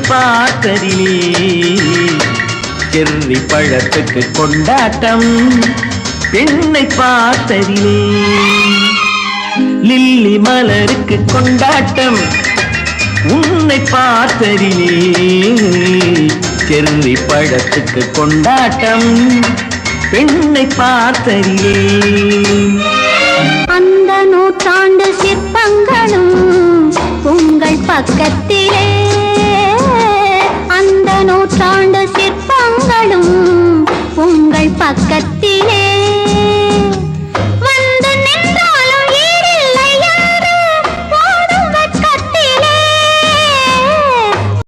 பார்த்ததிலே cherry பழத்துக்கு கொண்டாட்டம் பெண்ணை பார்த்ததிலே லில்லி மலருக்கு கொண்டாட்டம் உன்னை பார்த்ததிலே செர்ரி பழத்துக்கு கொண்டாட்டம் பெண்ணை பார்த்ததிலே அந்த நூற்றாண்டு சிற்பங்களும் உங்கள் பக்கத்திலே